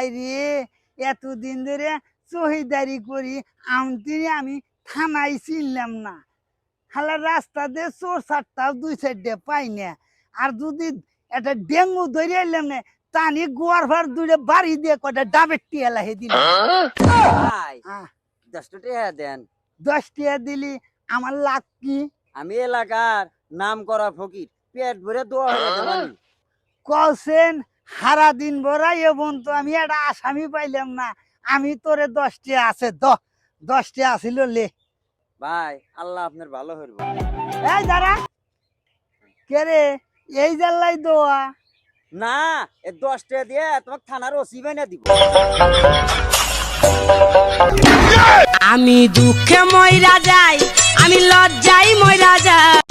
ভাই রে এতদিন ধরে চহিদারি করি আমি থানায় চিনলাম না হালা রাস্তা দিয়ে চোর চারটাও দুই সাইডে পাই না আর যদি একটা ডেঙ্গু ধরে এলাম না টানি গোয়ার ভার দূরে বাড়ি দিয়ে কটা ডাবের টিয়া লাহে দিল ভাই 10 টাকা দেন 10 টাকা দিলি আমার লাভ কি আমি এলাকার নাম করা ফকির পেট ভরে দোয়া হয়ে দেবানি কলছেন সারা দিন ভরা এবং তো আমি একটা আসামি পাইলাম না আমি তোরে 10 টাকা আছে 10 টাকা আসিল লে ভাই আল্লাহ আপনার ভালো হইব এই দাঁড়া কে রে এই জাল্লাই দোয়া না এ 10 টাকা দিয়ে তোমাকে থানার ওসি বানিয়ে দিব আমি দুঃখে ময়রা যাই আমি লজ্জায় ময়রা যাই